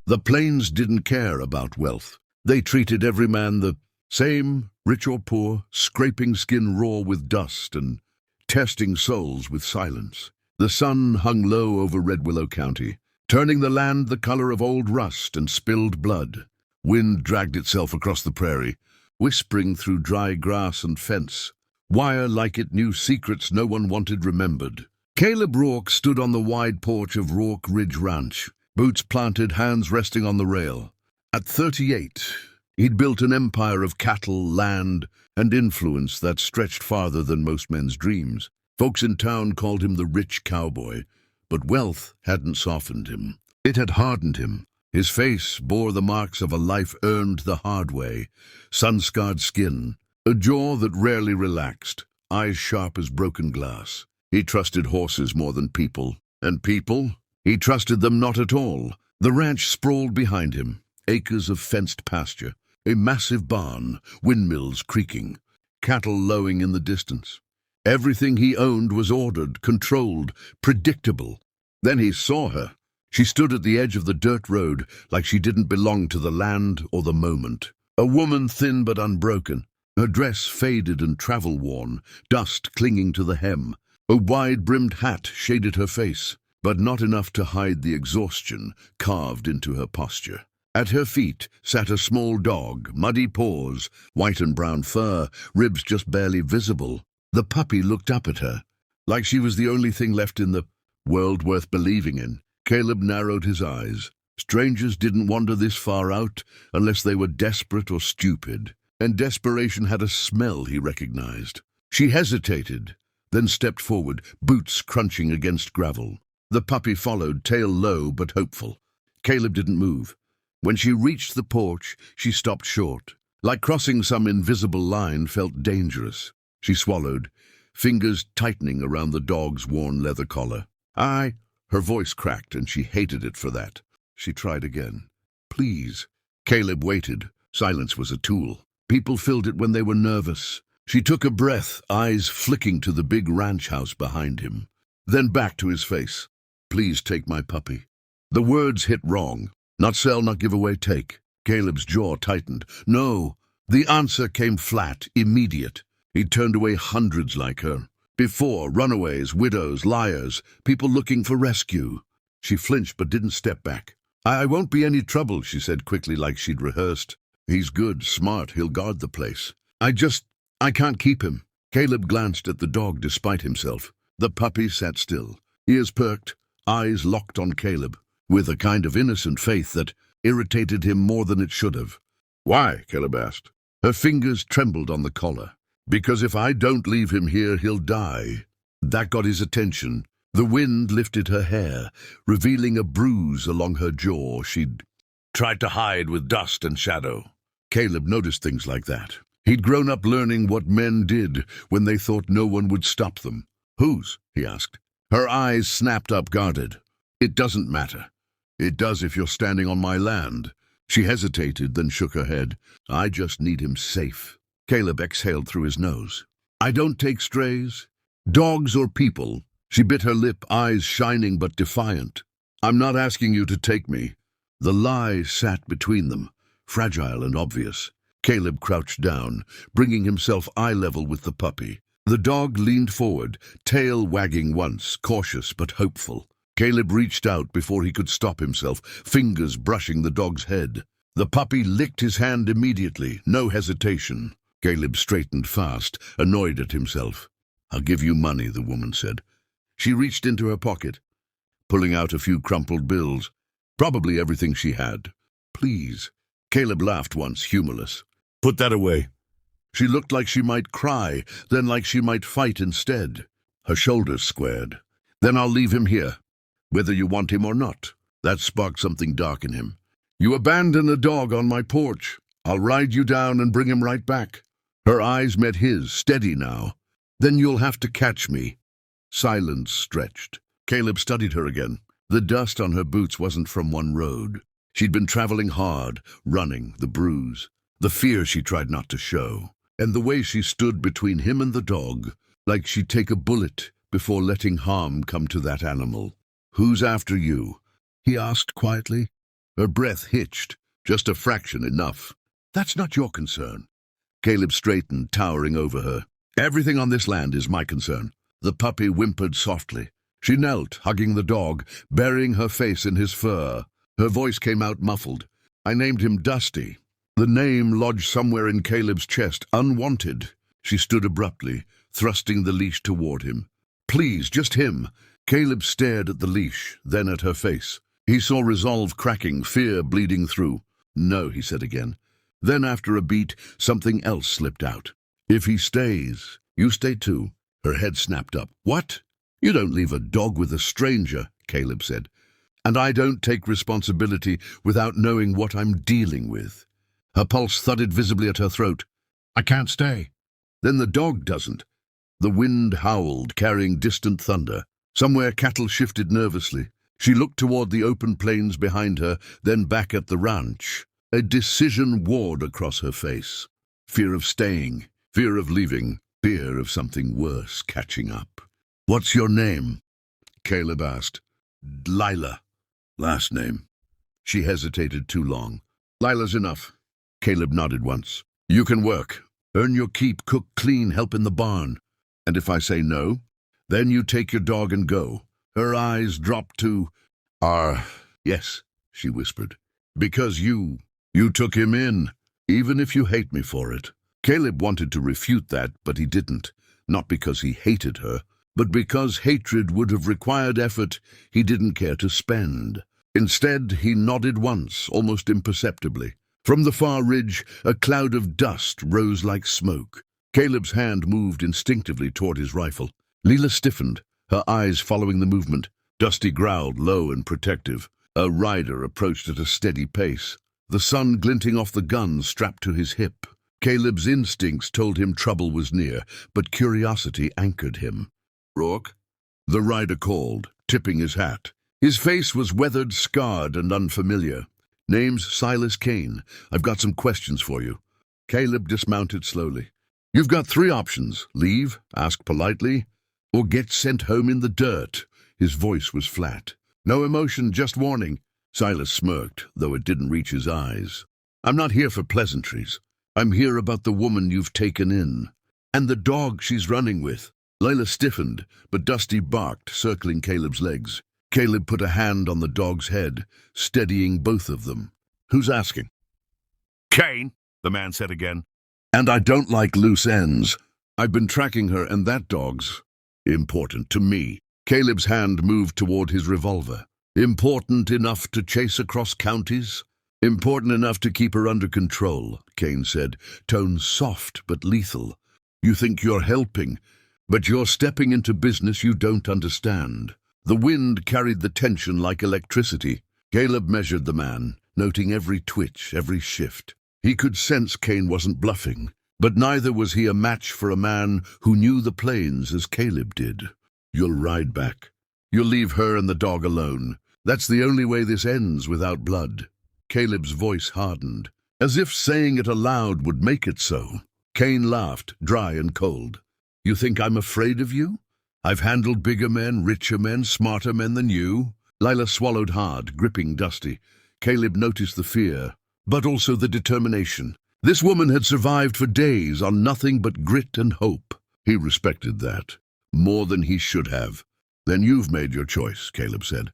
The plains didn't care about wealth. They treated every man the same, rich or poor, scraping skin raw with dust and testing souls with silence. The sun hung low over Red Willow County, turning the land the color of old rust and spilled blood. Wind dragged itself across the prairie, whispering through dry grass and fence. Wire like it knew secrets no one wanted remembered. Caleb Rourke stood on the wide porch of Rourke Ridge Ranch, boots planted, hands resting on the rail. At 38, he'd built an empire of cattle, land, and influence that stretched farther than most men's dreams. Folks in town called him the rich cowboy, but wealth hadn't softened him. It had hardened him. His face bore the marks of a life earned the hard way, sun-scarred skin, a jaw that rarely relaxed, eyes sharp as broken glass. He trusted horses more than people, and people, he trusted them not at all. The ranch sprawled behind him, acres of fenced pasture, a massive barn, windmills creaking, cattle lowing in the distance. Everything he owned was ordered, controlled, predictable. Then he saw her. She stood at the edge of the dirt road like she didn't belong to the land or the moment. A woman thin but unbroken, her dress faded and travel-worn, dust clinging to the hem. A wide-brimmed hat shaded her face, but not enough to hide the exhaustion carved into her posture. At her feet sat a small dog, muddy paws, white and brown fur, ribs just barely visible. The puppy looked up at her, like she was the only thing left in the world worth believing in. Caleb narrowed his eyes. Strangers didn't wander this far out unless they were desperate or stupid, and desperation had a smell he recognized. She hesitated, then stepped forward, boots crunching against gravel. The puppy followed, tail low but hopeful. Caleb didn't move. When she reached the porch, she stopped short. Like crossing some invisible line, felt dangerous. She swallowed, fingers tightening around the dog's worn leather collar. Her voice cracked, and she hated it for that. She tried again. Please. Caleb waited. Silence was a tool. People filled it when they were nervous. She took a breath, eyes flicking to the big ranch house behind him. Then back to his face. Please take my puppy. The words hit wrong. Not sell, not give away, take. Caleb's jaw tightened. No. The answer came flat, immediate. He'd turned away hundreds like her. Before, runaways, widows, liars, people looking for rescue. She flinched but didn't step back. I won't be any trouble, she said quickly like she'd rehearsed. He's good, smart, he'll guard the place. I can't keep him. Caleb glanced at the dog despite himself. The puppy sat still, ears perked, eyes locked on Caleb, with a kind of innocent faith that irritated him more than it should have. Why? Caleb asked. Her fingers trembled on the collar. Because if I don't leave him here, he'll die. That got his attention. The wind lifted her hair, revealing a bruise along her jaw she'd tried to hide with dust and shadow. Caleb noticed things like that. He'd grown up learning what men did when they thought no one would stop them. Whose? He asked. Her eyes snapped up, guarded. It doesn't matter. It does if you're standing on my land. She hesitated, then shook her head. I just need him safe. Caleb exhaled through his nose. I don't take strays, dogs or people. She bit her lip, eyes shining but defiant. I'm not asking you to take me. The lie sat between them, fragile and obvious. Caleb crouched down, bringing himself eye-level with the puppy. The dog leaned forward, tail wagging once, cautious but hopeful. Caleb reached out before he could stop himself, fingers brushing the dog's head. The puppy licked his hand immediately, no hesitation. Caleb straightened fast, annoyed at himself. I'll give you money, the woman said. She reached into her pocket, pulling out a few crumpled bills, probably everything she had. Please. Caleb laughed once, humorless. Put that away. She looked like she might cry, then like she might fight instead. Her shoulders squared. Then I'll leave him here, whether you want him or not. That sparked something dark in him. You abandon a dog on my porch. I'll ride you down and bring him right back. Her eyes met his, steady now. Then you'll have to catch me. Silence stretched. Caleb studied her again. The dust on her boots wasn't from one road. She'd been traveling hard, running, the bruise, the fear she tried not to show, and the way she stood between him and the dog, like she'd take a bullet before letting harm come to that animal. Who's after you? He asked quietly. Her breath hitched. Just a fraction enough. That's not your concern. Caleb straightened, towering over her. Everything on this land is my concern. The puppy whimpered softly. She knelt, hugging the dog, burying her face in his fur. Her voice came out muffled. I named him Dusty. The name lodged somewhere in Caleb's chest, unwanted. She stood abruptly, thrusting the leash toward him. Please, just him. Caleb stared at the leash, then at her face. He saw resolve cracking, fear bleeding through. No, he said again. Then after a beat, something else slipped out. If he stays, you stay too. Her head snapped up. What? You don't leave a dog with a stranger, Caleb said. And I don't take responsibility without knowing what I'm dealing with. Her pulse thudded visibly at her throat. I can't stay. Then the dog doesn't. The wind howled, carrying distant thunder. Somewhere cattle shifted nervously. She looked toward the open plains behind her, then back at the ranch. A decision warred across her face. Fear of staying, fear of leaving, fear of something worse catching up. What's your name? Caleb asked. Lila. Last name. She hesitated too long. Lila's enough. Caleb nodded once. You can work. Earn your keep, cook clean, help in the barn. And if I say no, then you take your dog and go. Her eyes dropped to, yes, she whispered. Because you took him in, even if you hate me for it. Caleb wanted to refute that, but he didn't. Not because he hated her, but because hatred would have required effort he didn't care to spend. Instead, he nodded once, almost imperceptibly. From the far ridge, a cloud of dust rose like smoke. Caleb's hand moved instinctively toward his rifle. Lila stiffened, her eyes following the movement. Dusty growled, low and protective. A rider approached at a steady pace, the sun glinting off the gun strapped to his hip. Caleb's instincts told him trouble was near, but curiosity anchored him. Rourke? The rider called, tipping his hat. His face was weathered, scarred, and unfamiliar. Name's Silas Kane. I've got some questions for you. Caleb dismounted slowly. You've got 3 options. Leave, ask politely, or get sent home in the dirt. His voice was flat. No emotion, just warning. Silas smirked, though it didn't reach his eyes. I'm not here for pleasantries. I'm here about the woman you've taken in. And the dog she's running with. Lila stiffened, but Dusty barked, circling Caleb's legs. Caleb put a hand on the dog's head, steadying both of them. Who's asking? Kane, the man said again. And I don't like loose ends. I've been tracking her, and that dog's important to me. Caleb's hand moved toward his revolver. Important enough to chase across counties? Important enough to keep her under control, Kane said, tone soft but lethal. You think you're helping, but you're stepping into business you don't understand. The wind carried the tension like electricity. Caleb measured the man, noting every twitch, every shift. He could sense Kane wasn't bluffing, but neither was he a match for a man who knew the plains as Caleb did. You'll ride back. You'll leave her and the dog alone. That's the only way this ends without blood. Caleb's voice hardened, as if saying it aloud would make it so. Kane laughed, dry and cold. You think I'm afraid of you? I've handled bigger men, richer men, smarter men than you. Lila swallowed hard, gripping Dusty. Caleb noticed the fear, but also the determination. This woman had survived for days on nothing but grit and hope. He respected that, more than he should have. Then you've made your choice, Caleb said.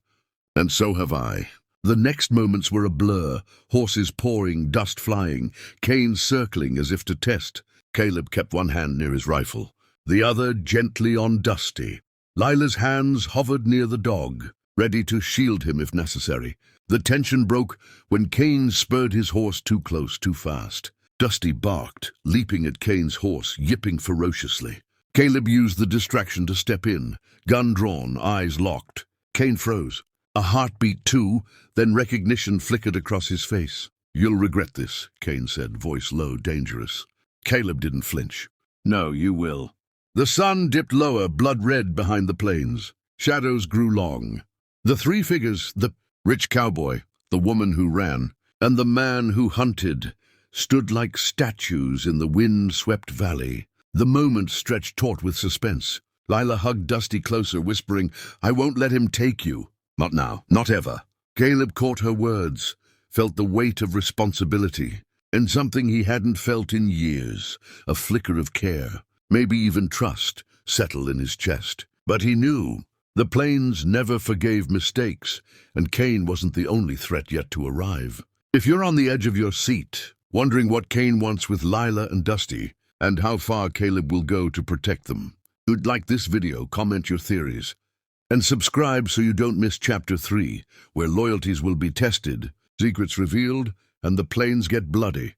And so have I. The next moments were a blur, horses pawing, dust flying, Kane circling as if to test. Caleb kept one hand near his rifle, the other gently on Dusty. Lila's hands hovered near the dog, ready to shield him if necessary. The tension broke when Kane spurred his horse too close, too fast. Dusty barked, leaping at Kane's horse, yipping ferociously. Caleb used the distraction to step in, gun drawn, eyes locked. Kane froze. A heartbeat too, then recognition flickered across his face. You'll regret this, Kane said, voice low, dangerous. Caleb didn't flinch. No, you will. The sun dipped lower, blood red behind the plains. Shadows grew long. The 3 figures, the rich cowboy, the woman who ran, and the man who hunted, stood like statues in the wind-swept valley. The moment stretched taut with suspense. Lila hugged Dusty closer, whispering, I won't let him take you. Not now, not ever. Caleb caught her words. felt the weight of responsibility, and something he hadn't felt in years, a flicker of care, maybe even trust, settle in his chest. But he knew the plains never forgave mistakes, and Kane wasn't the only threat yet to arrive. If you're on the edge of your seat, wondering what Kane wants with Lila and Dusty, and how far Caleb will go to protect them, who'd like this video, comment your theories, and subscribe so you don't miss Chapter 3, where loyalties will be tested, secrets revealed, and the plains get bloody.